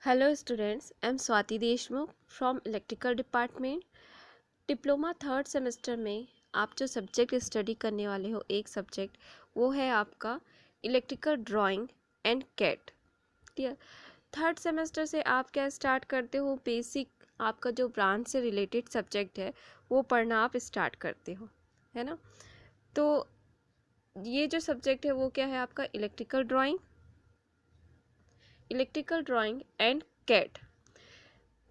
Hello students, I am Swati Deshmukh from Electrical Department. Diploma third semester में आप जो subject study करने वाले हो एक सब्जेक्ट वो है आपका इलेक्ट्रिकल ड्राइंग एंड कैट। ठीक है। थर्ड सेमेस्टर से आप क्या स्टार्ट करते हो, बेसिक आपका जो ब्रांच से रिलेटेड सब्जेक्ट है वो पढ़ना आप स्टार्ट करते हो, है ना। तो ये जो सब्जेक्ट है वो क्या है आपका इलेक्ट्रिकल ड्राइंग एंड कैट।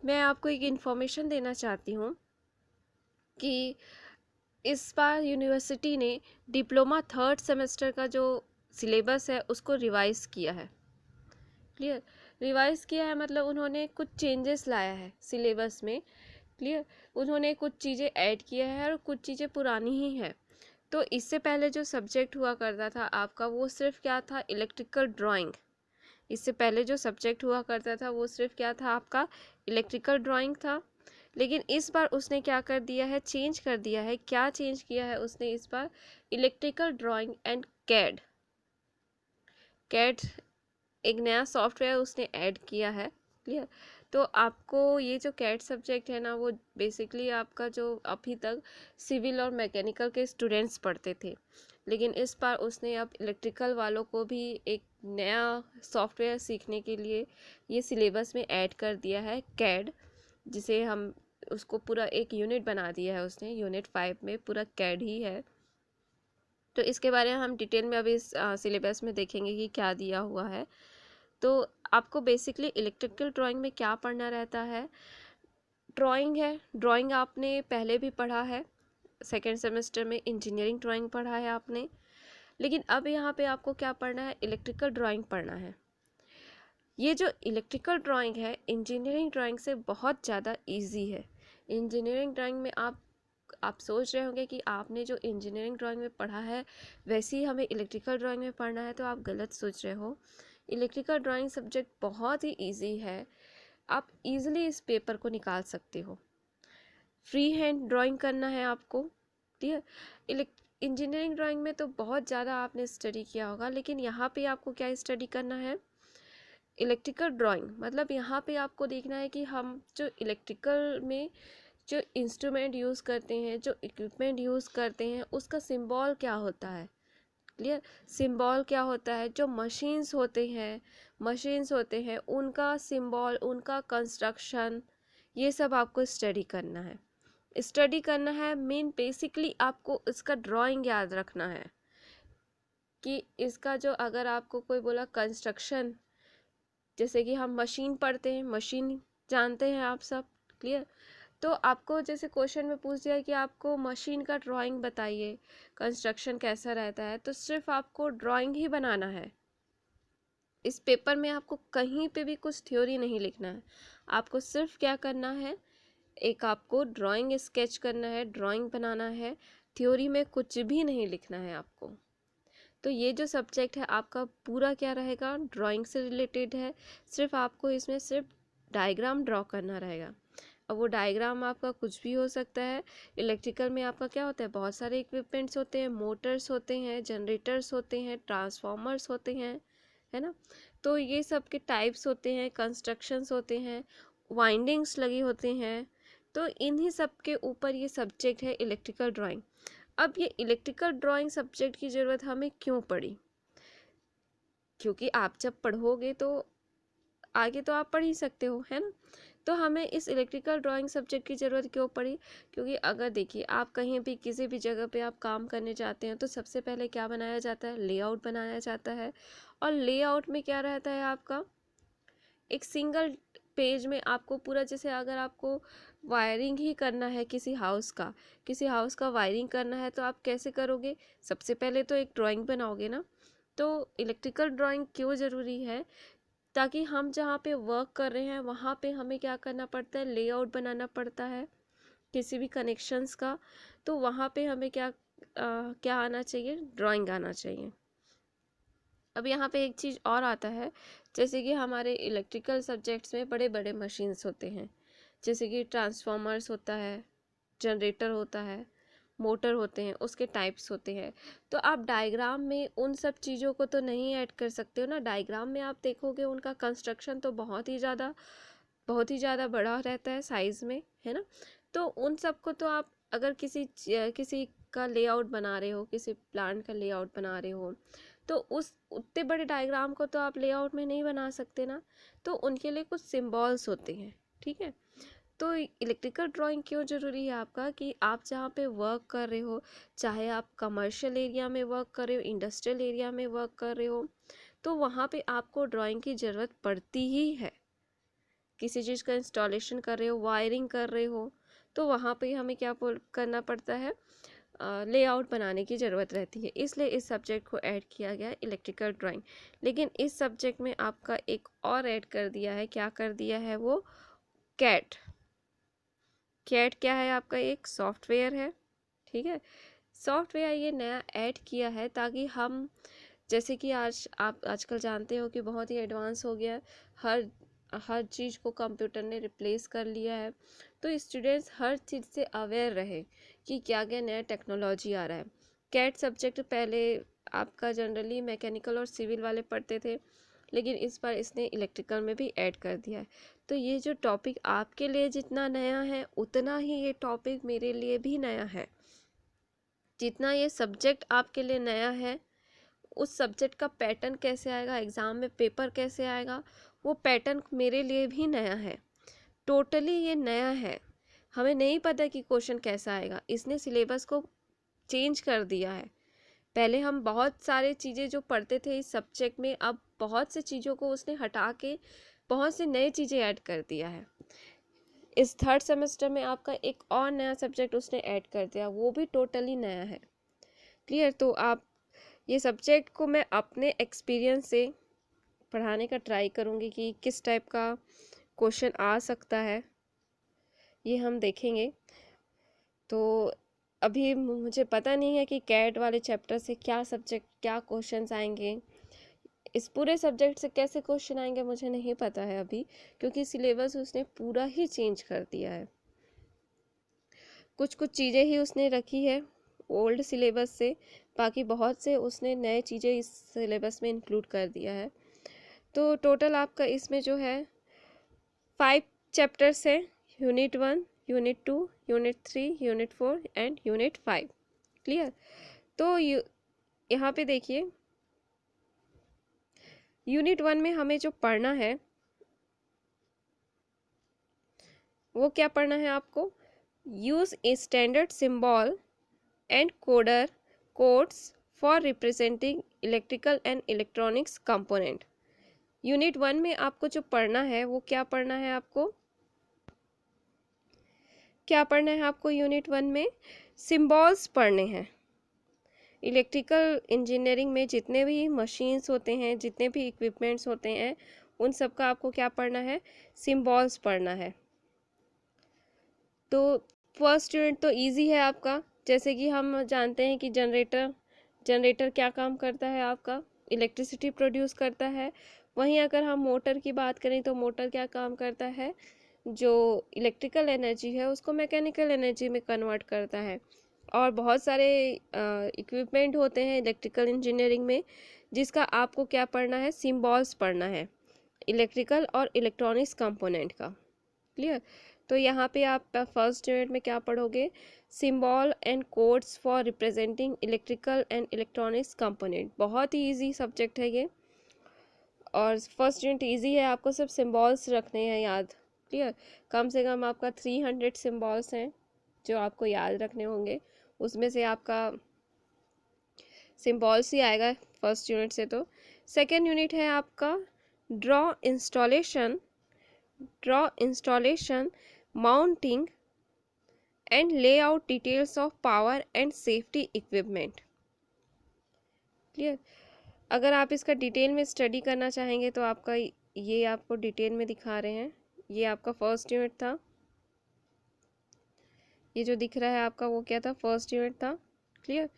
मैं आपको एक इन्फॉर्मेशन देना चाहती हूँ कि इस बार यूनिवर्सिटी ने डिप्लोमा थर्ड सेमेस्टर का जो सिलेबस है उसको रिवाइज किया है। क्लियर, रिवाइज किया है मतलब उन्होंने कुछ चेंजेस लाया है सिलेबस में। क्लियर, उन्होंने कुछ चीज़ें ऐड किया है और कुछ चीज़ें पुरानी ही हैं। तो इससे पहले जो सब्जेक्ट हुआ करता था आपका वो सिर्फ क्या था, इलेक्ट्रिकल ड्राइंग। इससे पहले जो सब्जेक्ट हुआ करता था वो सिर्फ क्या था आपका, इलेक्ट्रिकल ड्राइंग था। लेकिन इस बार उसने क्या कर दिया है, चेंज कर दिया है। क्या चेंज किया है उसने इस बार, electrical drawing and CAD. CAD एक नया सॉफ्टवेयर उसने ऐड किया है। क्लियर, तो आपको ये जो कैड सब्जेक्ट है ना वो बेसिकली आपका जो अभी तक सिविल और मैकेनिकल के स्टूडेंट्स पढ़ते थे, लेकिन इस बार उसने अब इलेक्ट्रिकल वालों को भी एक नया सॉफ्टवेयर सीखने के लिए ये सिलेबस में ऐड कर दिया है कैड, जिसे हम उसको पूरा एक यूनिट बना दिया है उसने। यूनिट 5 में पूरा कैड ही है। तो इसके बारे में हम डिटेल में अभी इस सिलेबस में देखेंगे कि क्या दिया हुआ है। तो आपको बेसिकली इलेक्ट्रिकल ड्राइंग में क्या पढ़ना रहता है, ड्राइंग है। ड्राइंग आपने पहले भी पढ़ा है, सेकेंड सेमेस्टर में इंजीनियरिंग ड्राइंग पढ़ा है आपने। लेकिन अब यहाँ पे आपको क्या पढ़ना है, इलेक्ट्रिकल ड्राइंग पढ़ना है। ये जो इलेक्ट्रिकल ड्राइंग है इंजीनियरिंग ड्राइंग से बहुत ज़्यादा इजी है। इंजीनियरिंग ड्राइंग में आप सोच रहे होंगे कि आपने जो इंजीनियरिंग ड्राइंग में पढ़ा है वैसे ही हमें इलेक्ट्रिकल ड्राइंग में पढ़ना है, तो आप गलत सोच रहे हो। इलेक्ट्रिकल ड्राइंग सब्जेक्ट बहुत ही इजी है, आप इजीली इस पेपर को निकाल सकते हो। फ्री हैंड ड्राइंग करना है आपको। ठीक है, इंजीनियरिंग ड्राइंग में तो बहुत ज़्यादा आपने स्टडी किया होगा, लेकिन यहाँ पे आपको क्या स्टडी करना है, इलेक्ट्रिकल ड्राइंग। मतलब यहाँ पे आपको देखना है कि हम जो इलेक्ट्रिकल में जो इंस्ट्रूमेंट यूज़ करते हैं, जो इक्विपमेंट यूज़ करते हैं, उसका सिंबल क्या होता है। क्लियर, सिंबल क्या होता है, जो मशीन्स होते हैं उनका सिंबल, उनका कंस्ट्रक्शन, ये सब आपको स्टडी करना है। मेन बेसिकली आपको इसका ड्राइंग याद रखना है कि इसका जो, अगर आपको कोई बोला कंस्ट्रक्शन, जैसे कि हम मशीन पढ़ते हैं, मशीन जानते हैं आप सब। क्लियर, तो आपको जैसे क्वेश्चन में पूछ दिया कि आपको मशीन का ड्राइंग बताइए, कंस्ट्रक्शन कैसा रहता है, तो सिर्फ आपको ड्राइंग ही बनाना है। इस पेपर में आपको कहीं पे भी कुछ थ्योरी नहीं लिखना है, आपको सिर्फ क्या करना है, एक आपको ड्राइंग स्केच करना है, ड्राइंग बनाना है। थ्योरी में कुछ भी नहीं लिखना है आपको। तो ये जो सब्जेक्ट है आपका पूरा क्या रहेगा, ड्राइंग से रिलेटेड है। सिर्फ आपको इसमें सिर्फ डायग्राम ड्रॉ करना रहेगा। अब वो डायग्राम आपका कुछ भी हो सकता है। इलेक्ट्रिकल में आपका क्या होता है, बहुत सारे इक्विपमेंट्स होते हैं, मोटर्स होते हैं, जनरेटर्स होते हैं, ट्रांसफॉर्मर्स होते हैं, है ना। तो ये सब के टाइप्स होते हैं, कंस्ट्रक्शंस होते हैं, वाइंडिंग्स लगी होती हैं। तो इन्हीं सब के ऊपर ये सब्जेक्ट है इलेक्ट्रिकल ड्राइंग। अब ये इलेक्ट्रिकल ड्राइंग सब्जेक्ट की ज़रूरत हमें क्यों पड़ी, क्योंकि आप जब पढ़ोगे तो आगे तो आप पढ़ ही सकते हो, है ना। तो हमें इस इलेक्ट्रिकल ड्राइंग सब्जेक्ट की ज़रूरत क्यों पड़ी, क्योंकि अगर देखिए आप कहीं भी किसी भी जगह पे आप काम करने जाते हैं तो सबसे पहले क्या बनाया जाता है, लेआउट बनाया जाता है। और लेआउट में क्या रहता है आपका, एक सिंगल पेज में आपको पूरा, जैसे अगर आपको वायरिंग ही करना है किसी हाउस का वायरिंग करना है तो आप कैसे करोगे, सबसे पहले तो एक ड्राइंग बनाओगे ना। तो इलेक्ट्रिकल ड्राइंग क्यों ज़रूरी है, ताकि हम जहाँ पे वर्क कर रहे हैं वहाँ पे हमें क्या करना पड़ता है, लेआउट बनाना पड़ता है किसी भी कनेक्शंस का। तो वहाँ पे हमें क्या आना चाहिए, ड्राइंग आना चाहिए। अब यहाँ पे एक चीज़ और आता है, जैसे कि हमारे इलेक्ट्रिकल सब्जेक्ट्स में बड़े बड़े मशीन्स होते हैं, जैसे कि ट्रांसफॉर्मर्स होता है, जनरेटर होता है, मोटर होते हैं, उसके टाइप्स होते हैं। तो आप डायग्राम में उन सब चीज़ों को तो नहीं ऐड कर सकते हो ना। डायग्राम में आप देखोगे उनका कंस्ट्रक्शन तो बहुत ही ज़्यादा बड़ा रहता है साइज़ में, है ना। तो उन सब को तो आप अगर किसी का लेआउट बना रहे हो, किसी प्लांट का लेआउट बना रहे हो, तो उस उतने बड़े डायग्राम को तो आप लेआउट में नहीं बना सकते ना। तो उनके लिए कुछ सिंबल्स होते हैं, ठीक है। तो इलेक्ट्रिकल ड्राइंग क्यों ज़रूरी है आपका, कि आप जहाँ पे वर्क कर रहे हो, चाहे आप कमर्शियल एरिया में वर्क कर रहे हो, इंडस्ट्रियल एरिया में वर्क कर रहे हो, तो वहाँ पे आपको ड्राइंग की ज़रूरत पड़ती ही है। किसी चीज़ का इंस्टॉलेशन कर रहे हो, वायरिंग कर रहे हो, तो वहाँ पे हमें क्या करना पड़ता है, लेआउट बनाने की ज़रूरत रहती है। इसलिए इस सब्जेक्ट को ऐड किया गया इलेक्ट्रिकल ड्राइंग। लेकिन इस सब्जेक्ट में आपका एक और ऐड कर दिया है, क्या कर दिया है वो, कैट। कैट क्या है आपका, एक सॉफ्टवेयर है, ठीक है। सॉफ्टवेयर ये नया ऐड किया है ताकि हम, जैसे कि आप आजकल जानते हो कि बहुत ही एडवांस हो गया है, हर हर चीज़ को कंप्यूटर ने रिप्लेस कर लिया है। तो स्टूडेंट्स हर चीज़ से अवेयर रहे कि क्या क्या नया टेक्नोलॉजी आ रहा है। कैट सब्जेक्ट पहले आपका जनरली मैकेनिकल और सिविल वाले पढ़ते थे, लेकिन इस बार इसने इलेक्ट्रिकल में भी ऐड कर दिया है। तो ये जो टॉपिक आपके लिए जितना नया है, उतना ही ये टॉपिक मेरे लिए भी नया है। जितना ये सब्जेक्ट आपके लिए नया है, उस सब्जेक्ट का पैटर्न कैसे आएगा, एग्ज़ाम में पेपर कैसे आएगा, वो पैटर्न मेरे लिए भी नया है। टोटली ये नया है। हमें नहीं पता कि क्वेश्चन कैसा आएगा। इसने सिलेबस को चेंज कर दिया है। पहले हम बहुत सारे चीज़ें जो पढ़ते थे इस सब्जेक्ट में, अब बहुत से चीज़ों को उसने हटा के बहुत से नए चीज़ें ऐड कर दिया है। इस थर्ड सेमेस्टर में आपका एक और नया सब्जेक्ट उसने ऐड कर दिया, वो भी टोटली नया है। क्लियर। तो आप ये सब्जेक्ट को मैं अपने एक्सपीरियंस से पढ़ाने का ट्राई करूँगी कि किस टाइप का क्वेश्चन आ सकता है, ये हम देखेंगे। तो अभी मुझे पता नहीं है कि कैट वाले चैप्टर से क्या क्वेश्चंस आएंगे, इस पूरे सब्जेक्ट से कैसे क्वेश्चन आएंगे मुझे नहीं पता है अभी, क्योंकि सिलेबस उसने पूरा ही चेंज कर दिया है। कुछ कुछ चीज़ें ही उसने रखी है ओल्ड सिलेबस से, बाकी बहुत से उसने नए चीज़ें इस सिलेबस में इंक्लूड कर दिया है। तो टोटल आपका इसमें जो है 5 चैप्टर्स हैं, unit 1, unit 2, unit 3, unit 4 and unit 5। Clear. तो यहाँ पे देखिए, यूनिट 1 में हमें जो पढ़ना है वो क्या पढ़ना है आपको, use a standard symbol and codes for representing electrical and electronics component. Unit 1 में आपको जो पढ़ना है वो क्या पढ़ना है आपको, यूनिट 1 में सिंबल्स पढ़ने हैं। इलेक्ट्रिकल इंजीनियरिंग में जितने भी मशीन्स होते हैं, जितने भी इक्विपमेंट्स होते हैं, उन सब का आपको क्या पढ़ना है, सिंबल्स पढ़ना है। तो फर्स्ट यूनिट तो इजी है आपका। जैसे कि हम जानते हैं कि जनरेटर क्या काम करता है, आपका इलेक्ट्रिसिटी प्रोड्यूस करता है। वहीं अगर हम मोटर की बात करें तो मोटर क्या काम करता है, जो इलेक्ट्रिकल एनर्जी है उसको मैकेनिकल एनर्जी में कन्वर्ट करता है। और बहुत सारे इक्विपमेंट होते हैं इलेक्ट्रिकल इंजीनियरिंग में, जिसका आपको क्या पढ़ना है, सिंबल्स पढ़ना है इलेक्ट्रिकल और इलेक्ट्रॉनिक्स कंपोनेंट का। क्लियर। तो यहाँ पे आप फर्स्ट यूनिट में क्या पढ़ोगे, symbol and codes for representing electrical and electronics component. बहुत ही इजी सब्जेक्ट है ये, और फर्स्ट यूनिट इजी है, आपको सिर्फ सिंबल्स रखने हैं याद। क्लियर। कम से कम आपका 300 सिंबल्स हैं जो आपको याद रखने होंगे, उसमें से आपका सिंबल्स ही आएगा फर्स्ट यूनिट से। तो सेकेंड यूनिट है आपका draw installation mounting and layout details of power and safety equipment. Clear. अगर आप इसका डिटेल में स्टडी करना चाहेंगे तो आपका ये आपको डिटेल में दिखा रहे हैं। ये आपका फर्स्ट यूनिट था, ये जो दिख रहा है आपका वो क्या था, फर्स्ट यूनिट था। क्लियर।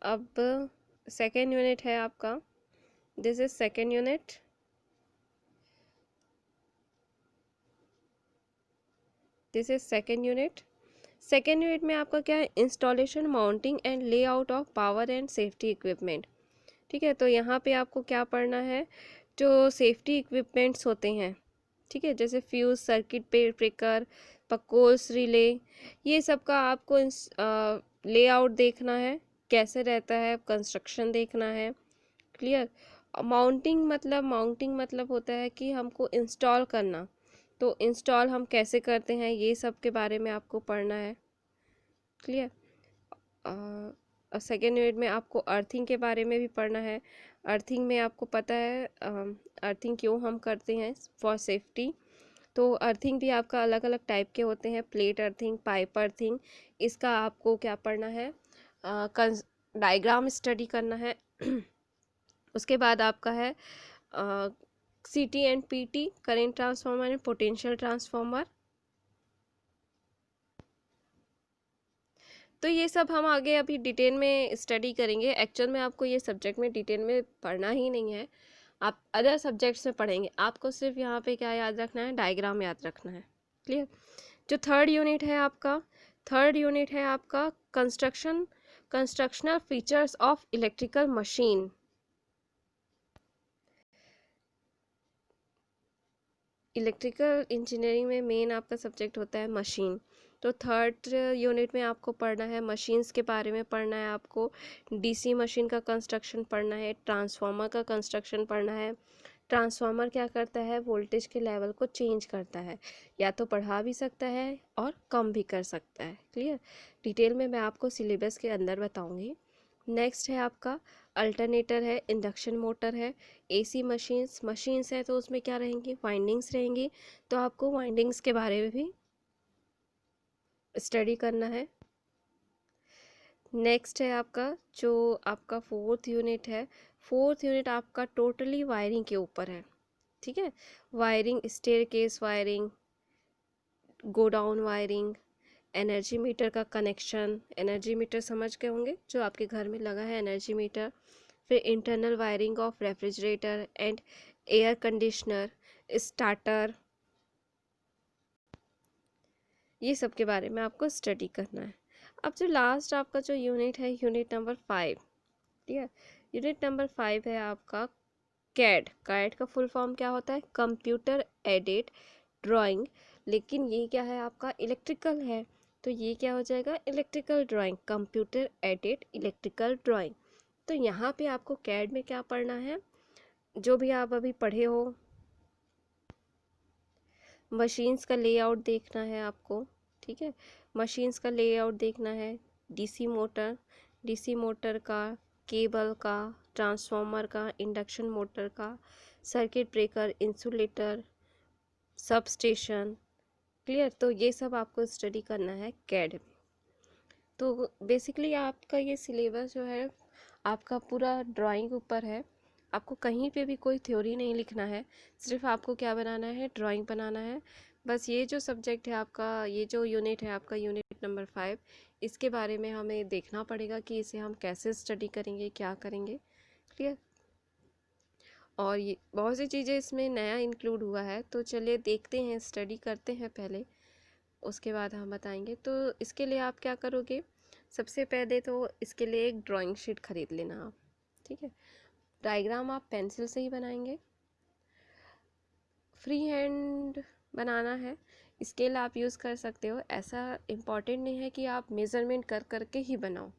अब सेकेंड यूनिट है आपका, this is second unit. This is second unit. Second unit में आपका क्या है, installation, mounting and layout of power and safety equipment. ठीक है, तो यहाँ पे आपको क्या पढ़ना है, जो सेफ्टी इक्विपमेंट्स होते हैं, ठीक है, जैसे फ्यूज, सर्किट ब्रेकर, पकोल्स, रिले, ये सब का आपको लेआउट देखना है, कैसे रहता है, कंस्ट्रक्शन देखना है। क्लियर। माउंटिंग मतलब होता है कि हमको इंस्टॉल करना, तो इंस्टॉल हम कैसे करते हैं, ये सब के बारे में आपको पढ़ना है। क्लियर। सेकेंड यूनिट में आपको अर्थिंग के बारे में भी पढ़ना है। अर्थिंग में आपको पता है अर्थिंग क्यों हम करते हैं, फॉर सेफ्टी। तो अर्थिंग भी आपका अलग अलग टाइप के होते हैं, प्लेट अर्थिंग, पाइप अर्थिंग। इसका आपको क्या पढ़ना है, डायग्राम स्टडी करना है। उसके बाद आपका है CT and PT, current transformer and potential transformer. तो ये सब हम आगे अभी डिटेल में स्टडी करेंगे। एक्चुअल में आपको ये सब्जेक्ट में डिटेल में पढ़ना ही नहीं है, आप अदर सब्जेक्ट्स में पढ़ेंगे। आपको सिर्फ यहाँ पे क्या याद रखना है, डायग्राम याद रखना है। क्लियर। जो थर्ड यूनिट है आपका constructional features of electrical machine. Electrical engineering में मेन आपका सब्जेक्ट होता है मशीन। तो थर्ड यूनिट में आपको पढ़ना है मशीन्स के बारे में पढ़ना है, आपको DC मशीन का कंस्ट्रक्शन पढ़ना है, ट्रांसफार्मर का कंस्ट्रक्शन पढ़ना है। ट्रांसफार्मर क्या करता है, वोल्टेज के लेवल को चेंज करता है, या तो बढ़ा भी सकता है और कम भी कर सकता है। क्लियर। डिटेल में मैं आपको सिलेबस के अंदर बताऊंगी। नेक्स्ट है आपका अल्टरनेटर है, इंडक्शन मोटर है, AC मशीन्स है, तो उसमें क्या रहेंगी, वाइंडिंग्स रहेंगी। तो आपको वाइंडिंग्स के बारे में भी स्टडी करना है। नेक्स्ट है आपका जो आपका फोर्थ यूनिट आपका टोटली वायरिंग के ऊपर है। ठीक है, wiring, staircase wiring, godown wiring, energy meter का कनेक्शन, एनर्जी मीटर समझ गए होंगे जो आपके घर में लगा है एनर्जी मीटर। फिर internal wiring of refrigerator and air conditioner, starter, ये सब के बारे में आपको स्टडी करना है। अब जो लास्ट आपका जो यूनिट है, यूनिट नंबर 5। ठीक है, यूनिट नंबर 5 है आपका कैड का फुल फॉर्म क्या होता है, कंप्यूटर एडेड ड्राइंग। लेकिन ये क्या है आपका, इलेक्ट्रिकल है, तो ये क्या हो जाएगा, electrical drawing, computer aided electrical drawing. तो यहाँ पे आपको कैड में क्या पढ़ना है, जो भी आप अभी पढ़े हो, मशीन्स का लेआउट देखना है आपको। ठीक है, मशीन्स का लेआउट देखना है, डीसी मोटर का, केबल का, ट्रांसफार्मर का, इंडक्शन मोटर का, circuit breaker, insulator, sub station. Clear. तो ये सब आपको स्टडी करना है कैड में। तो बेसिकली आपका ये सिलेबस जो है आपका पूरा ड्राइंग ऊपर है। आपको कहीं पे भी कोई थ्योरी नहीं लिखना है, सिर्फ आपको क्या बनाना है, ड्राइंग बनाना है। बस ये जो सब्जेक्ट है आपका, ये जो यूनिट है आपका, यूनिट नंबर 5, इसके बारे में हमें देखना पड़ेगा कि इसे हम कैसे स्टडी करेंगे, क्या करेंगे। क्लियर। और ये बहुत सी चीज़ें इसमें नया इंक्लूड हुआ है, तो चलिए देखते हैं, स्टडी करते हैं पहले, उसके बाद हम बताएंगे। तो इसके लिए आप क्या करोगे, सबसे पहले तो इसके लिए एक ड्राइंग शीट खरीद लेना आप। ठीक है, डायग्राम आप पेंसिल से ही बनाएंगे, फ्री हैंड बनाना है, स्केल आप यूज़ कर सकते हो। ऐसा इम्पॉर्टेंट नहीं है कि आप मेज़रमेंट कर करके ही बनाओ,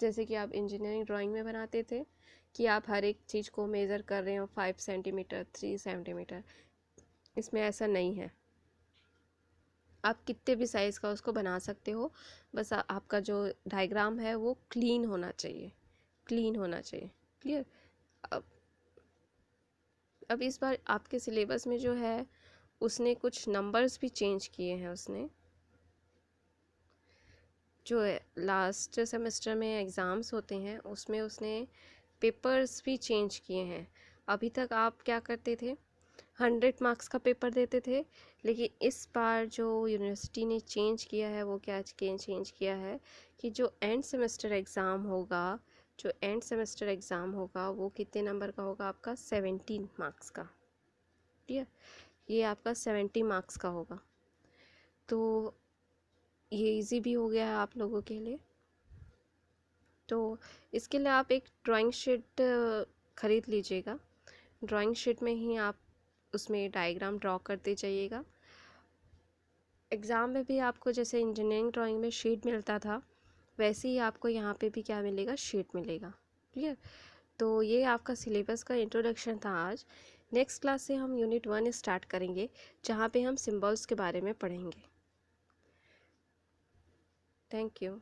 जैसे कि आप इंजीनियरिंग ड्राइंग में बनाते थे कि आप हर एक चीज़ को मेज़र कर रहे हो, 5 सेंटीमीटर, 3 सेंटीमीटर। इसमें ऐसा नहीं है, आप कितने भी साइज़ का उसको बना सकते हो। बस आपका जो डायग्राम है वो क्लीन होना चाहिए, क्लीन होना चाहिए। क्लियर। अब अब इस बार आपके सिलेबस में जो है उसने कुछ नंबर्स भी चेंज किए हैं, उसने जो लास्ट सेमेस्टर में एग्ज़ाम्स होते हैं उसमें उसने पेपर्स भी चेंज किए हैं। अभी तक आप क्या करते थे, 100 मार्क्स का पेपर देते थे, लेकिन इस बार जो यूनिवर्सिटी ने चेंज किया है वो क्या चेंज किया है कि जो एंड सेमेस्टर एग्ज़ाम होगा वो कितने नंबर का होगा, आपका 17 मार्क्स का। ठीक है, ये आपका 70 मार्क्स का होगा। तो ये इजी भी हो गया है आप लोगों के लिए। तो इसके लिए आप एक ड्राइंग शीट ख़रीद लीजिएगा। ड्राइंग शीट में ही आप उसमें डायग्राम ड्रॉ करते जाइएगा। एग्ज़ाम में भी आपको जैसे इंजीनियरिंग ड्राइंग में शीट मिलता था, वैसे ही आपको यहाँ पे भी क्या मिलेगा, शीट मिलेगा। क्लियर? तो ये आपका सिलेबस का इंट्रोडक्शन था आज। नेक्स्ट क्लास से हम यूनिट 1 स्टार्ट करेंगे, जहाँ पे हम सिंबल्स के बारे में पढ़ेंगे। Thank you.